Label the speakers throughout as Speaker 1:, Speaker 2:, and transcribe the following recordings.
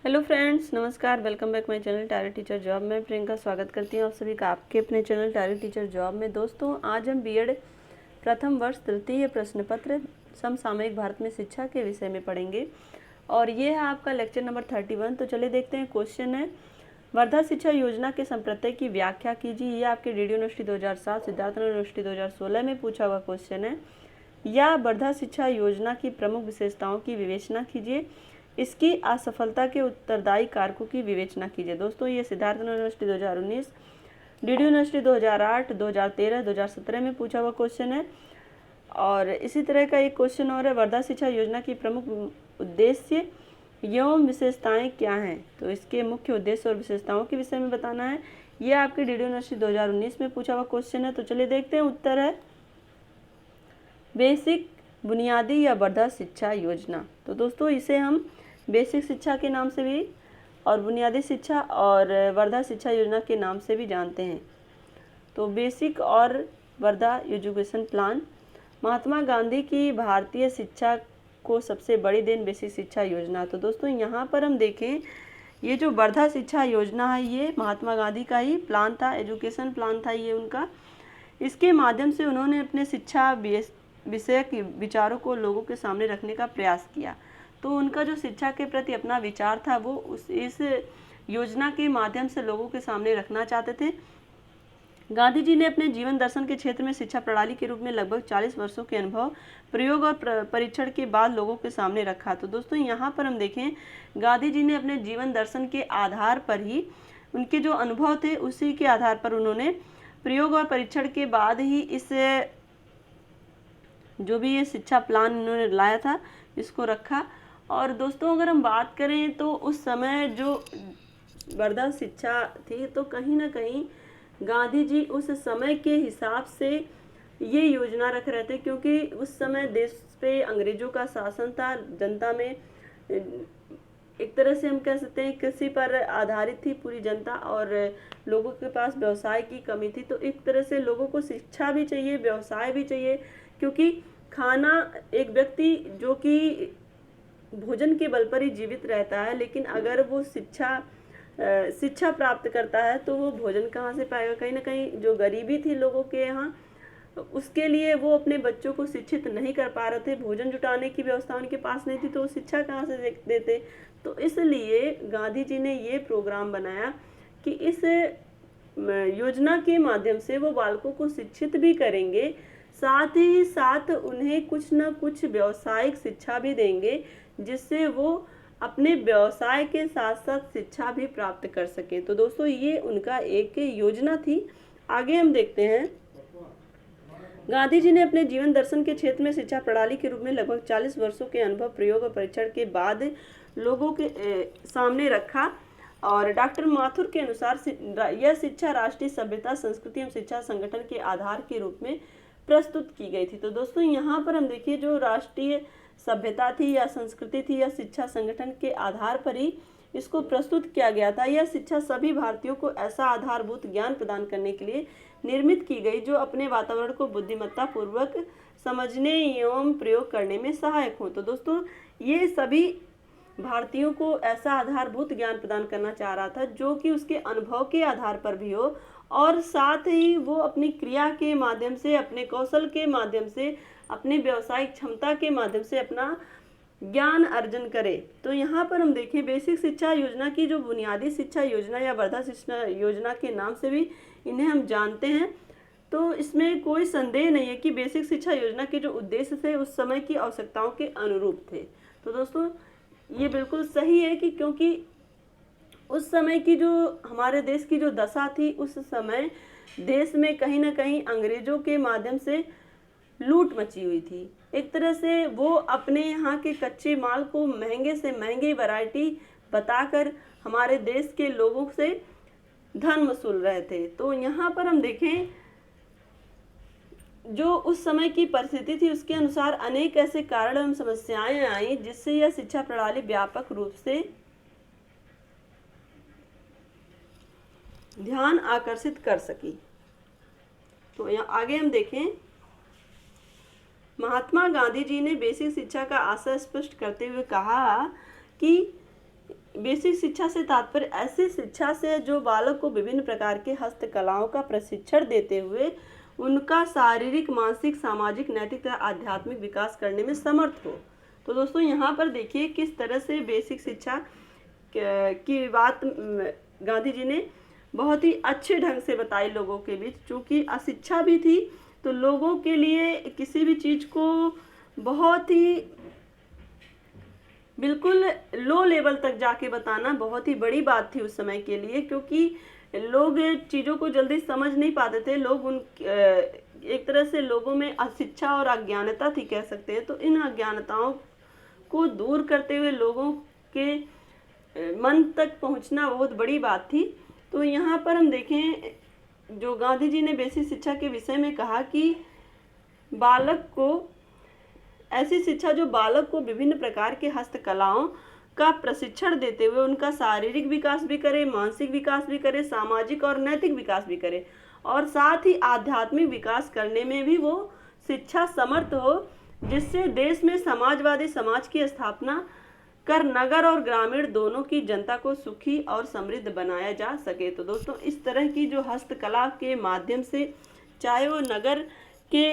Speaker 1: Hello friends, नमस्कार। Welcome back my channel talent teacher job में। प्रियंका स्वागत करती हूँ आप सभी का आपके अपने चैनल टैलेंट टीचर जॉब में। दोस्तों, आज हम बीएड प्रथम वर्ष तृतीय प्रश्न पत्र समसामयिक भारत में शिक्षा के विषय में पढ़ेंगे और ये है आपका लेक्चर नंबर 31। तो चलिए देखते हैं। क्वेश्चन है, वर्धा शिक्षा योजना के संप्रत्यय की व्याख्या कीजिए। ये आपके डीडी यूनिवर्सिटी 2007, सिद्धार्थ यूनिवर्सिटी 2016 में पूछा हुआ क्वेश्चन है। या वर्धा शिक्षा योजना की प्रमुख विशेषताओं की विवेचना कीजिए। इसकी असफलता के उत्तरदायी कारकों की विवेचना कीजिए। दोस्तों, ये सिद्धार्थ यूनिवर्सिटी 2019, डीडी यूनिवर्सिटी 2008, 2013, 2017 में पूछा हुआ क्वेश्चन है। और इसी तरह का एक क्वेश्चन और है, वर्धा शिक्षा योजना की प्रमुख उद्देश्य एवं विशेषताएं क्या हैं। तो इसके मुख्य उद्देश्य और विशेषताओं के विषय में बताना है। यह आपके डीडी यूनिवर्सिटी 2019 में पूछा हुआ क्वेश्चन है। तो चलिए देखते हैं। उत्तर है बेसिक, बुनियादी या वर्धा शिक्षा योजना। तो दोस्तों, इसे हम बेसिक शिक्षा के नाम से भी और बुनियादी शिक्षा और वर्धा शिक्षा योजना के नाम से भी जानते हैं। तो बेसिक और वर्धा एजुकेशन प्लान, महात्मा गांधी की भारतीय शिक्षा को सबसे बड़ी देन बेसिक शिक्षा योजना। तो दोस्तों, यहाँ पर हम देखें, ये जो वर्धा शिक्षा योजना है ये महात्मा गांधी का ही प्लान था, एजुकेशन प्लान था ये उनका। इसके माध्यम से उन्होंने अपने शिक्षा विषय के विचारों को लोगों के सामने रखने का प्रयास किया। तो उनका जो शिक्षा के प्रति अपना विचार था वो इस योजना के माध्यम से लोगों के सामने रखना चाहते थे। गांधी जी ने अपने जीवन दर्शन के क्षेत्र में शिक्षा प्रणाली के रूप में लगभग 40 वर्षों के अनुभव, प्रयोग और परीक्षण के बाद लोगों के सामने रखा। तो दोस्तों, यहाँ पर हम देखें, गांधी जी ने अपने जीवन दर्शन के आधार पर ही, उनके जो अनुभव थे उसी के आधार पर उन्होंने प्रयोग और परीक्षण के बाद ही इस जो भी ये शिक्षा प्लान उन्होंने लाया था इसको रखा। और दोस्तों, अगर हम बात करें तो उस समय जो वर्धा शिक्षा थी तो कहीं ना कहीं गांधी जी उस समय के हिसाब से ये योजना रख रहे थे, क्योंकि उस समय देश पे अंग्रेजों का शासन था। जनता में एक तरह से हम कह सकते हैं कृषि पर आधारित थी पूरी जनता और लोगों के पास व्यवसाय की कमी थी। तो एक तरह से लोगों को शिक्षा भी चाहिए, व्यवसाय भी चाहिए, क्योंकि खाना, एक व्यक्ति जो कि भोजन के बल पर ही जीवित रहता है, लेकिन अगर वो शिक्षा प्राप्त करता है तो वो भोजन कहाँ से पाएगा। कहीं ना कहीं जो गरीबी थी लोगों के यहाँ, उसके लिए वो अपने बच्चों को शिक्षित नहीं कर पा रहे थे। भोजन जुटाने की व्यवस्था उनके पास नहीं थी, तो वो शिक्षा कहाँ से देते। तो इसलिए गांधी जी ने ये प्रोग्राम बनाया कि इस योजना के माध्यम से वो बालकों को शिक्षित भी करेंगे, साथ ही साथ उन्हें कुछ न कुछ व्यावसायिक शिक्षा भी देंगे, जिससे वो अपने व्यवसाय के साथ साथ शिक्षा भी प्राप्त कर सके। तो दोस्तों, ये उनका एक योजना थी। आगे हम देखते हैं। गांधी जी ने अपने जीवन दर्शन के क्षेत्र में शिक्षा प्रणाली के रूप में लगभग 40 वर्षों के अनुभव, प्रयोग और परीक्षण के बाद लोगों के सामने रखा। और डॉक्टर माथुर के अनुसार यह शिक्षा राष्ट्रीय सभ्यता, संस्कृति एवं शिक्षा संगठन के आधार के रूप में प्रस्तुत की गई थी। तो दोस्तों, यहाँ पर हम देखिए, जो राष्ट्रीय सभ्यता थी या संस्कृति थी या शिक्षा संगठन के आधार पर ही इसको प्रस्तुत किया गया था। यह शिक्षा सभी भारतीयों को ऐसा आधारभूत ज्ञान प्रदान करने के लिए निर्मित की गई जो अपने वातावरण को बुद्धिमत्ता पूर्वक समझने एवं प्रयोग करने में सहायक हो। तो दोस्तों, ये सभी भारतीयों को ऐसा आधारभूत ज्ञान प्रदान करना चाह रहा था जो कि उसके अनुभव के आधार पर भी हो और साथ ही वो अपनी क्रिया के माध्यम से, अपने कौशल के माध्यम से, अपने व्यवसायिक क्षमता के माध्यम से अपना ज्ञान अर्जन करे। तो यहाँ पर हम देखें, बेसिक शिक्षा योजना की जो बुनियादी शिक्षा योजना या वर्धा शिक्षा योजना के नाम से भी इन्हें हम जानते हैं। तो इसमें कोई संदेह नहीं है कि बेसिक शिक्षा योजना के जो उद्देश्य थे उस समय की आवश्यकताओं के अनुरूप थे। तो दोस्तों, ये बिल्कुल सही है कि क्योंकि उस समय की जो हमारे देश की जो दशा थी, उस समय देश में कहीं ना कहीं अंग्रेजों के माध्यम से लूट मची हुई थी। एक तरह से वो अपने यहाँ के कच्चे माल को महंगे से महंगी वैरायटी बताकर हमारे देश के लोगों से धन वसूल रहे थे। तो यहाँ पर हम देखें, जो उस समय की परिस्थिति थी उसके अनुसार अनेक ऐसे कारण एवं समस्याएं आई जिससे यह शिक्षा प्रणाली व्यापक रूप से ध्यान आकर्षित कर सकी। तो यहाँ आगे हम देखें, महात्मा गांधी जी ने बेसिक शिक्षा का आशय स्पष्ट करते हुए कहा कि बेसिक शिक्षा से तात्पर्य ऐसी शिक्षा से जो बालक को विभिन्न प्रकार के हस्तकलाओं का प्रशिक्षण देते हुए उनका शारीरिक, मानसिक, सामाजिक, नैतिक तथा आध्यात्मिक विकास करने में समर्थ हो। तो दोस्तों यहाँ पर देखिए किस तरह से बेसिक शिक्षा की बात गांधी जी ने बहुत ही अच्छे ढंग से बताई लोगों के बीच। चूँकि अशिक्षा भी थी तो लोगों के लिए किसी भी चीज़ को बहुत ही बिल्कुल लो लेवल तक जाके बताना बहुत ही बड़ी बात थी उस समय के लिए, क्योंकि लोग चीज़ों को जल्दी समझ नहीं पाते थे। लोग एक तरह से लोगों में अशिक्षा और अज्ञानता थी कह सकते हैं। तो इन अज्ञानताओं को दूर करते हुए लोगों के मन तक पहुंचना बहुत बड़ी बात थी। तो यहाँ पर हम देखें जो गांधी जी ने बेसिक शिक्षा के विषय में कहा कि बालक को ऐसी शिक्षा जो बालक को विभिन्न प्रकार के हस्तकलाओं का प्रशिक्षण देते हुए उनका शारीरिक विकास भी करे, मानसिक विकास भी करे, सामाजिक और नैतिक विकास भी करे और साथ ही आध्यात्मिक विकास करने में भी वो शिक्षा समर्थ हो, जिससे देश में समाजवादी समाज की स्थापना कर नगर और ग्रामीण दोनों की जनता को सुखी और समृद्ध बनाया जा सके। तो दोस्तों इस तरह की जो हस्तकला के माध्यम से चाहे वो नगर के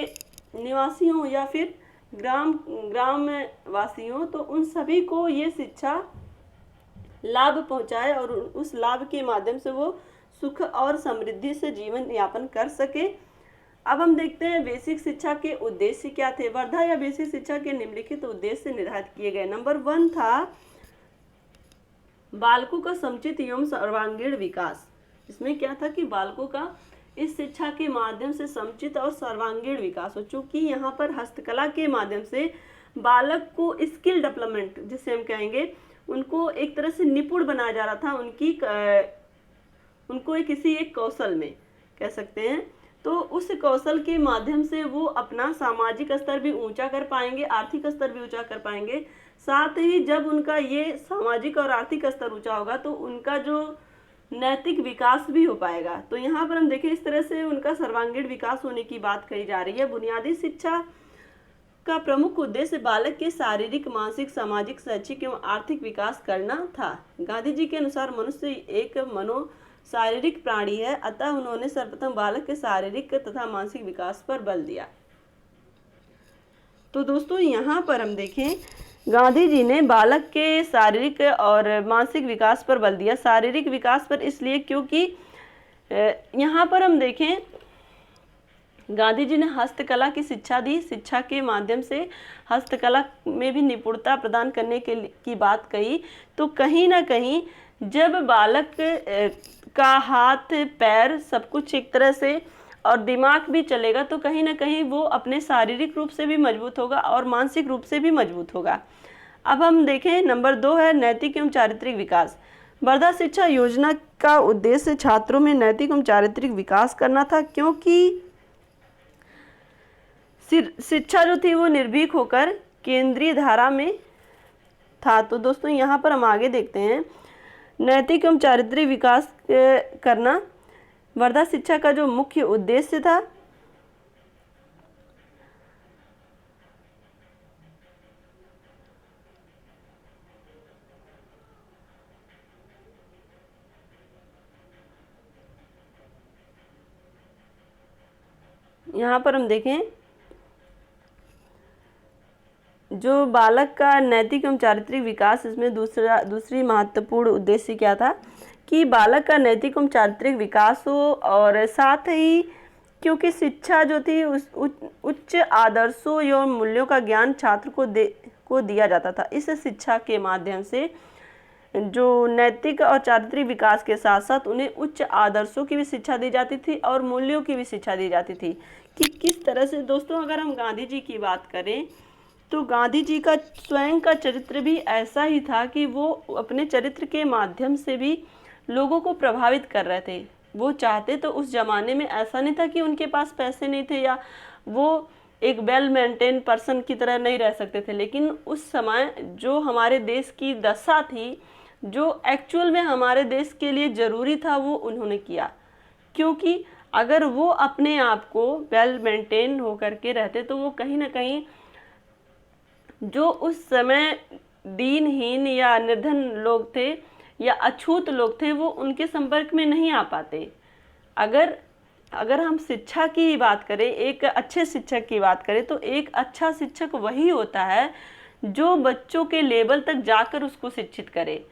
Speaker 1: निवासी हों या फिर ग्राम वासी हों, तो उन सभी को ये शिक्षा लाभ पहुंचाए और उस लाभ के माध्यम से वो सुख और समृद्धि से जीवन यापन कर सके। अब हम देखते हैं बेसिक शिक्षा के उद्देश्य क्या थे। वर्धा या बेसिक शिक्षा के निम्नलिखित उद्देश्य निर्धारित किए गए। नंबर 1 था बालकों का समुचित एवं सर्वांगीण विकास। इसमें क्या था कि बालकों का इस शिक्षा के माध्यम से समुचित और सर्वांगीण विकास हो। चूँकि यहाँ पर हस्तकला के माध्यम से बालक को स्किल डेवलपमेंट जिसे हम कहेंगे, उनको एक तरह से निपुण बनाया जा रहा था, उनको किसी एक कौशल में कह सकते हैं। तो उस कौशल के माध्यम से वो अपना सामाजिक स्तर भी ऊंचा कर पाएंगे, आर्थिक स्तर भी ऊंचा कर पाएंगे। साथ ही जब उनका ये सामाजिक और आर्थिक स्तर ऊंचा होगा तो उनका जो नैतिक विकास भी हो पाएगा। तो यहाँ पर हम देखें इस तरह से उनका सर्वांगीण विकास होने की बात कही जा रही है। बुनियादी शिक्षा का प्रमुख उद्देश्य बालक के शारीरिक, मानसिक, सामाजिक, शैक्षिक एवं आर्थिक विकास करना था। गांधी जी के अनुसार मनुष्य एक शारीरिक प्राणी है, अतः उन्होंने सर्वप्रथम बालक के शारीरिक तथा मानसिक विकास पर बल दिया। तो दोस्तों यहाँ पर हम देखें गांधी जी ने बालक के शारीरिक और मानसिक विकास पर बल दिया। शारीरिक विकास पर इसलिए क्योंकि यहाँ पर हम देखें गांधी जी ने हस्तकला की शिक्षा दी। शिक्षा के माध्यम से हस्तकला में भी निपुणता प्रदान करने की बात कही। तो कहीं ना कहीं जब बालक का हाथ पैर सब कुछ एक तरह से और दिमाग भी चलेगा तो कहीं ना कहीं वो अपने शारीरिक रूप से भी मजबूत होगा और मानसिक रूप से भी मजबूत होगा। अब हम देखें नंबर 2 है नैतिक एवं चारित्रिक विकास। वर्धा शिक्षा योजना का उद्देश्य छात्रों में नैतिक एवं चारित्रिक विकास करना था, क्योंकि शिक्षा जो थी वो निर्भीक होकर केंद्रीय धारा में था। तो दोस्तों यहाँ पर हम आगे देखते हैं नैतिक एवं चारित्रिक विकास करना वर्धा शिक्षा का जो मुख्य उद्देश्य था। यहाँ पर हम देखें जो बालक का नैतिक एवं चारित्रिक विकास, इसमें दूसरी महत्वपूर्ण उद्देश्य क्या था कि बालक का नैतिक एवं चारित्रिक विकास हो और साथ ही क्योंकि शिक्षा जो थी उस उच्च आदर्शों एवं मूल्यों का ज्ञान छात्र को दिया जाता था। इस शिक्षा के माध्यम से जो नैतिक और चारित्रिक विकास के साथ साथ उन्हें उच्च आदर्शों की भी शिक्षा दी जाती थी और मूल्यों की भी शिक्षा दी जाती थी कि किस तरह से। दोस्तों अगर हम गांधी जी की बात करें तो गांधी जी का स्वयं का चरित्र भी ऐसा ही था कि वो अपने चरित्र के माध्यम से भी लोगों को प्रभावित कर रहे थे। वो चाहते तो उस ज़माने में ऐसा नहीं था कि उनके पास पैसे नहीं थे या वो एक वेल मेंटेन पर्सन की तरह नहीं रह सकते थे, लेकिन उस समय जो हमारे देश की दशा थी, जो एक्चुअल में हमारे देश के लिए ज़रूरी था, वो उन्होंने किया। क्योंकि अगर वो अपने आप को वेल मेंटेन होकर के रहते तो वो कहीं ना कहीं जो उस समय दीनहीन या निर्धन लोग थे या अछूत लोग थे, वो उनके संपर्क में नहीं आ पाते। अगर हम शिक्षा की बात करें, एक अच्छे शिक्षक की बात करें, तो एक अच्छा शिक्षक वही होता है जो बच्चों के लेवल तक जाकर उसको शिक्षित करे।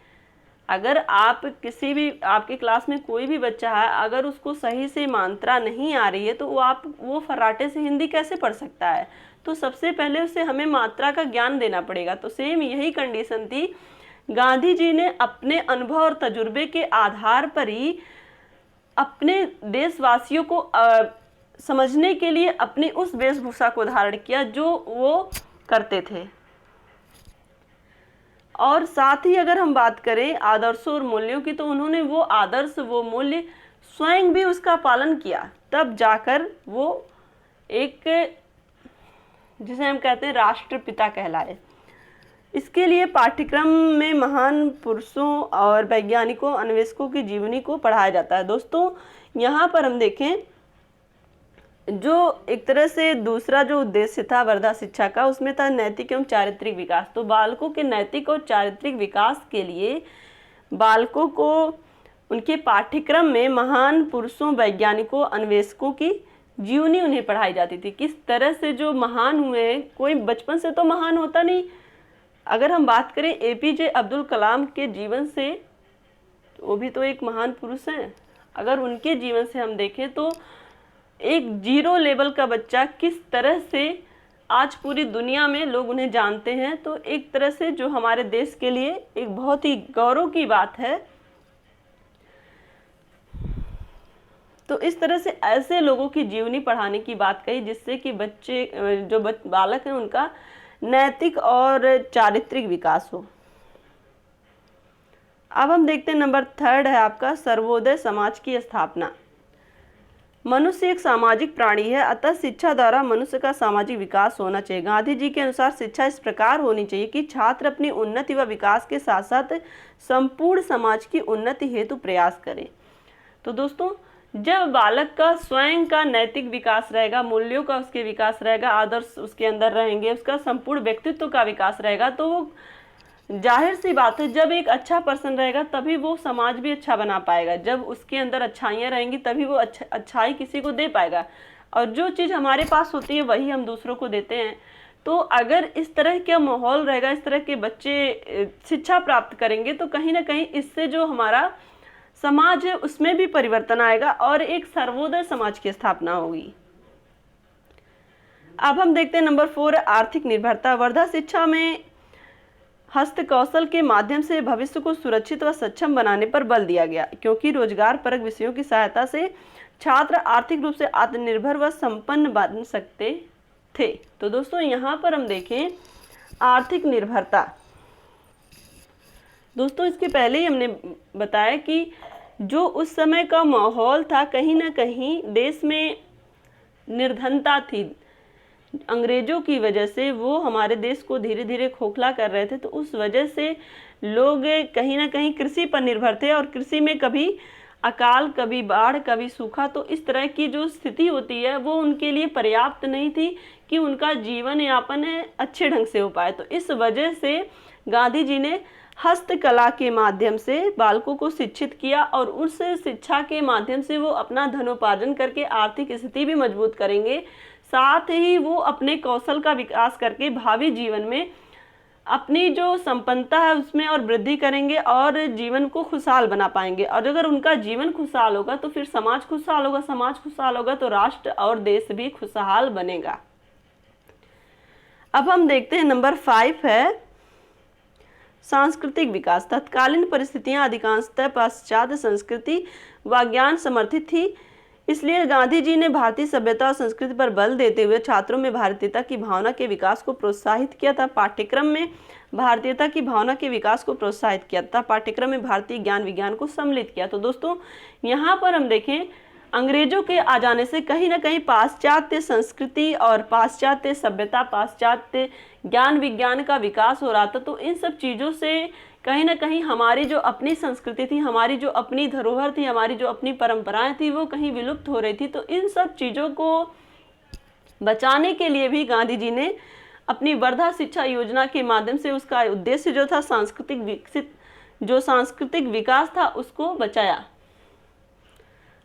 Speaker 1: अगर आप किसी भी, आपके क्लास में कोई भी बच्चा है, अगर उसको सही से मात्रा नहीं आ रही है तो वो फर्राटे से हिंदी कैसे पढ़ सकता है? तो सबसे पहले उसे हमें मात्रा का ज्ञान देना पड़ेगा। तो सेम यही कंडीशन थी। गांधी जी ने अपने अनुभव और तजुर्बे के आधार पर ही अपने देशवासियों को समझने के लिए अपनी उस वेशभूषा को धारण किया जो वो करते थे। और साथ ही अगर हम बात करें आदर्शों और मूल्यों की, तो उन्होंने वो आदर्श, वो मूल्य स्वयं भी उसका पालन किया, तब जाकर वो एक, जिसे हम कहते हैं, राष्ट्रपिता कहलाए। इसके लिए पाठ्यक्रम में महान पुरुषों और वैज्ञानिकों, अन्वेषकों की जीवनी को पढ़ाया जाता है। दोस्तों यहाँ पर हम देखें, जो एक तरह से दूसरा जो उद्देश्य था वर्धा शिक्षा का, उसमें था नैतिक एवं चारित्रिक विकास। तो बालकों के नैतिक और चारित्रिक विकास के लिए बालकों को उनके पाठ्यक्रम में महान पुरुषों, वैज्ञानिकों, अन्वेषकों की जीवनी उन्हें पढ़ाई जाती थी। किस तरह से जो महान हुए हैं, कोई बचपन से तो महान होता नहीं। अगर हम बात करें APJ अब्दुल कलाम के जीवन से, तो वो भी तो एक महान पुरुष हैं। अगर उनके जीवन से हम देखें तो एक 0 लेवल का बच्चा किस तरह से आज पूरी दुनिया में लोग उन्हें जानते हैं, तो एक तरह से जो हमारे देश के लिए एक बहुत ही गौरव की बात है। तो इस तरह से ऐसे लोगों की जीवनी पढ़ाने की बात कही जिससे कि बच्चे, जो बालक हैं, उनका नैतिक और चारित्रिक विकास हो। अब हम देखते हैं नंबर 3 है आपका सर्वोदय समाज की स्थापना। मनुष्य एक सामाजिक प्राणी है, अतः शिक्षा द्वारा मनुष्य का सामाजिक विकास होना चाहिए। गांधी जी के अनुसार शिक्षा इस प्रकार होनी चाहिए कि छात्र अपनी उन्नति व विकास के साथ साथ संपूर्ण समाज की उन्नति हेतु प्रयास करें। तो दोस्तों जब बालक का स्वयं का नैतिक विकास रहेगा, मूल्यों का उसके विकास रहेगा, आदर्श उसके अंदर रहेंगे, उसका संपूर्ण व्यक्तित्व का विकास रहेगा, तो वो जाहिर सी बात है जब एक अच्छा पर्सन रहेगा तभी वो समाज भी अच्छा बना पाएगा। जब उसके अंदर अच्छाइयाँ रहेंगी तभी वो अच्छाई किसी को दे पाएगा, और जो चीज़ हमारे पास होती है वही हम दूसरों को देते हैं। तो अगर इस तरह का माहौल रहेगा, इस तरह के बच्चे शिक्षा प्राप्त करेंगे, तो कहीं ना कहीं इससे जो हमारा समाज है उसमें भी परिवर्तन आएगा और एक सर्वोदय समाज की स्थापना होगी। अब हम देखते हैं नंबर 4 आर्थिक निर्भरता। वर्धा शिक्षा में हस्त कौशल के माध्यम से भविष्य को सुरक्षित व सक्षम बनाने पर बल दिया गया, क्योंकि रोजगार परक विषयों की सहायता से छात्र आर्थिक रूप से आत्मनिर्भर व संपन्न बन सकते थे। तो दोस्तों यहाँ पर हम देखें आर्थिक निर्भरता। दोस्तों इसके पहले ही हमने बताया कि जो उस समय का माहौल था, कहीं ना कहीं देश में निर्धनता थी। अंग्रेजों की वजह से वो हमारे देश को धीरे धीरे खोखला कर रहे थे, तो उस वजह से लोग कहीं ना कहीं कृषि पर निर्भर थे, और कृषि में कभी अकाल, कभी बाढ़, कभी सूखा, तो इस तरह की जो स्थिति होती है वो उनके लिए पर्याप्त नहीं थी कि उनका जीवन यापन अच्छे ढंग से हो पाए। तो इस वजह से गांधी जी ने हस्तकला के माध्यम से बालकों को शिक्षित किया, और उस शिक्षा के माध्यम से वो अपना धनोपार्जन करके आर्थिक स्थिति भी मजबूत करेंगे, साथ ही वो अपने कौशल का विकास करके भावी जीवन में अपनी जो संपन्नता है उसमें और वृद्धि करेंगे और जीवन को खुशहाल बना पाएंगे। और अगर उनका जीवन खुशहाल होगा तो फिर समाज खुशहाल होगा, समाज खुशहाल होगा तो राष्ट्र और देश भी खुशहाल बनेगा। अब हम देखते हैं नंबर 5 है सांस्कृतिक विकास। तत्कालीन परिस्थितियां अधिकांशतः पाश्चात्य संस्कृति व ज्ञान समर्थित थी, इसलिए गांधी जी ने भारतीय सभ्यता और संस्कृति पर बल देते हुए छात्रों में भारतीयता की भावना के विकास को प्रोत्साहित किया था। पाठ्यक्रम में भारतीयता की भावना के विकास को प्रोत्साहित किया था। पाठ्यक्रम में भारतीय ज्ञान विज्ञान को सम्मिलित किया। तो दोस्तों यहाँ पर हम देखें अंग्रेजों के आ जाने से कहीं ना कहीं पाश्चात्य संस्कृति और पाश्चात्य सभ्यता, पाश्चात्य ज्ञान विज्ञान का विकास हो रहा था। तो इन सब चीज़ों से कहीं ना कहीं हमारी जो अपनी संस्कृति थी, हमारी जो अपनी धरोहर थी, हमारी जो अपनी परंपराएं थी, वो कहीं विलुप्त हो रही थी। तो इन सब चीज़ों को बचाने के लिए भी गांधी जी ने अपनी वर्धा शिक्षा योजना के माध्यम से उसका उद्देश्य जो था सांस्कृतिक विकास था उसको बचाया।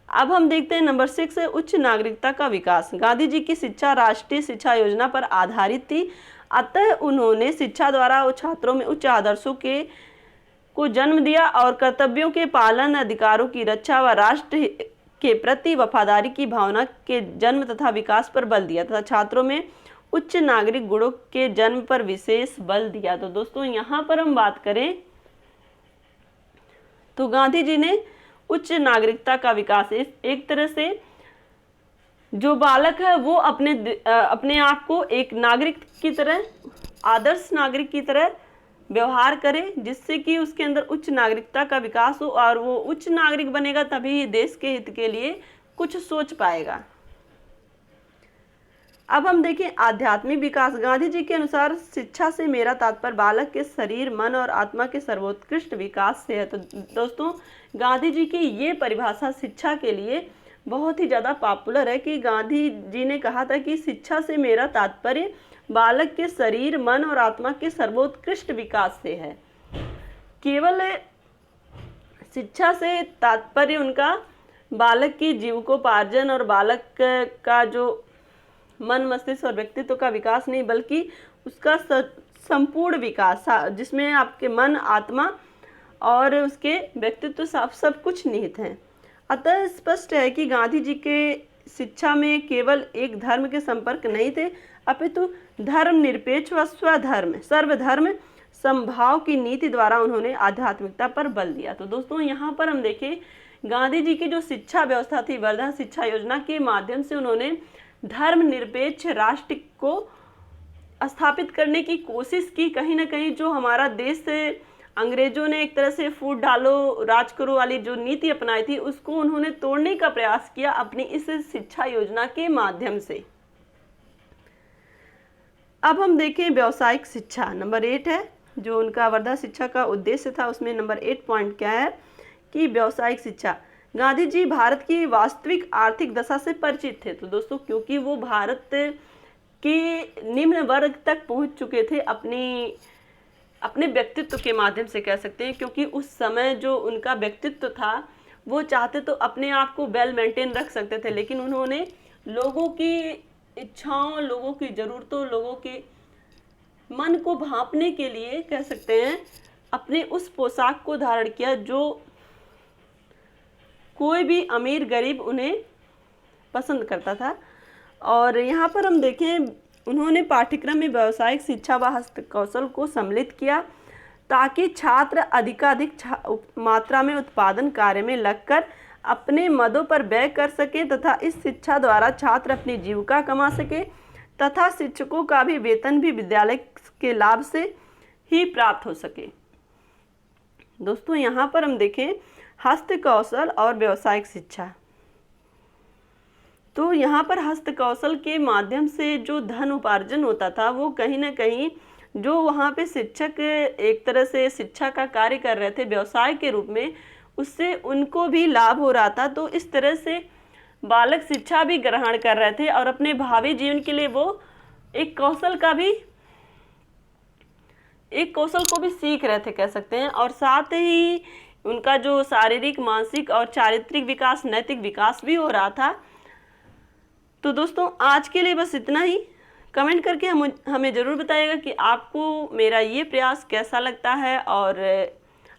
Speaker 1: अब हम देखते हैं नंबर 6 है उच्च नागरिकता का विकास। गांधी जी की शिक्षा राष्ट्रीय शिक्षा योजना पर आधारित थी, अतः उन्होंने शिक्षा द्वारा छात्रों में उच्च आदर्शों को जन्म दिया और कर्तव्यों के पालन, अधिकारों की रक्षा व राष्ट्र के प्रति वफादारी की भावना के जन्म तथा विकास पर बल दिया तथा छात्रों में उच्च नागरिक गुणों के जन्म पर विशेष बल दिया। तो दोस्तों यहाँ पर हम बात करें तो गांधी जी ने उच्च नागरिकता का विकास, एक तरह से जो बालक है वो अपने आप को एक नागरिक की तरह, आदर्श नागरिक की तरह व्यवहार करे, जिससे कि उसके अंदर उच्च नागरिकता का विकास हो और वो उच्च नागरिक बनेगा तभी देश के हित के लिए कुछ सोच पाएगा। अब हम देखें आध्यात्मिक विकास। गांधी जी के अनुसार शिक्षा से मेरा तात्पर्य बालक के शरीर, मन और आत्मा के सर्वोत्कृष्ट विकास से है। तो दोस्तों गांधी जी की ये परिभाषा शिक्षा के लिए बहुत ही ज़्यादा पॉपुलर है कि गांधी जी ने कहा था कि शिक्षा से मेरा तात्पर्य बालक के शरीर, मन और आत्मा के सर्वोत्कृष्ट विकास से है। केवल शिक्षा से तात्पर्य उनका बालक की जीविकोपार्जन और बालक का जो मन, मस्तिष्क और व्यक्तित्व का विकास नहीं, बल्कि उसका संपूर्ण विकास, जिसमें आपके मन, आत्मा और उसके व्यक्तित्व सब कुछ निहित हैं। अतः स्पष्ट है कि गांधी जी के शिक्षा में केवल एक धर्म के संपर्क नहीं थे, अपितु धर्मनिरपेक्ष व सर्वधर्म समभाव की नीति द्वारा उन्होंने आध्यात्मिकता पर बल दिया। तो दोस्तों यहाँ पर हम देखें गांधी जी की जो शिक्षा व्यवस्था थी, वर्धा शिक्षा योजना के माध्यम से उन्होंने धर्मनिरपेक्ष राष्ट्र को स्थापित करने की कोशिश की। कहीं ना कहीं जो हमारा देश अंग्रेजों ने एक तरह से फूट डालो राज करो वाली जो नीति अपनाई थी, उसको उन्होंने तोड़ने का प्रयास किया अपनी इस शिक्षा योजना के माध्यम से। अब हम देखें व्यावसायिक शिक्षा, नंबर 8 है जो उनका वर्धा शिक्षा का उद्देश्य था, उसमें नंबर 8 पॉइंट क्या है कि व्यावसायिक शिक्षा। गांधी जी भारत की वास्तविक आर्थिक दशा से परिचित थे। तो दोस्तों क्योंकि वो भारत के निम्न वर्ग तक पहुंच चुके थे अपने व्यक्तित्व के माध्यम से कह सकते हैं, क्योंकि उस समय जो उनका व्यक्तित्व था वो चाहते तो अपने आप को वेल मेंटेन रख सकते थे, लेकिन उन्होंने लोगों की इच्छाओं, लोगों की ज़रूरतों, लोगों के मन को भांपने के लिए कह सकते हैं अपने उस पोशाक को धारण किया जो कोई भी अमीर गरीब उन्हें पसंद करता था। और यहाँ पर हम देखें उन्होंने पाठ्यक्रम में व्यावसायिक शिक्षा व हस्तकौशल को सम्मिलित किया ताकि छात्र अधिकाधिक मात्रा में उत्पादन कार्य में लगकर अपने मदों पर व्यय कर सके तथा इस शिक्षा द्वारा छात्र अपनी जीविका कमा सके तथा शिक्षकों का भी वेतन भी विद्यालय के लाभ से ही प्राप्त हो सके। दोस्तों यहाँ पर हम देखें हस्तकौशल और व्यावसायिक शिक्षा। तो यहाँ पर हस्तकौशल के माध्यम से जो धन उपार्जन होता था वो कहीं ना कहीं जो वहाँ पे शिक्षक एक तरह से शिक्षा का कार्य कर रहे थे व्यवसाय के रूप में, उससे उनको भी लाभ हो रहा था। तो इस तरह से बालक शिक्षा भी ग्रहण कर रहे थे और अपने भावी जीवन के लिए वो एक कौशल को भी सीख रहे थे कह सकते हैं, और साथ ही उनका जो शारीरिक, मानसिक और चारित्रिक विकास, नैतिक विकास भी हो रहा था। तो दोस्तों आज के लिए बस इतना ही। कमेंट करके हमें ज़रूर बताइएगा कि आपको मेरा ये प्रयास कैसा लगता है, और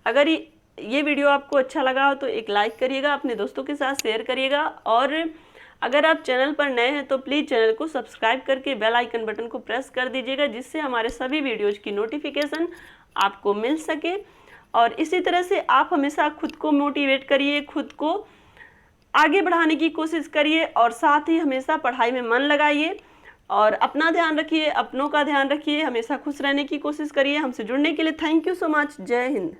Speaker 1: अगर ये वीडियो आपको अच्छा लगा हो तो एक लाइक करिएगा, अपने दोस्तों के साथ शेयर करिएगा, और अगर आप चैनल पर नए हैं तो प्लीज़ चैनल को सब्सक्राइब करके बेल आइकन बटन को प्रेस कर दीजिएगा, जिससे हमारे सभी वीडियोज़ की नोटिफिकेशन आपको मिल सके। और इसी तरह से आप हमेशा खुद को मोटिवेट करिए, खुद को आगे बढ़ाने की कोशिश करिए, और साथ ही हमेशा पढ़ाई में मन लगाइए और अपना ध्यान रखिए, अपनों का ध्यान रखिए, हमेशा खुश रहने की कोशिश करिए। हमसे जुड़ने के लिए थैंक यू सो मच। जय हिंद।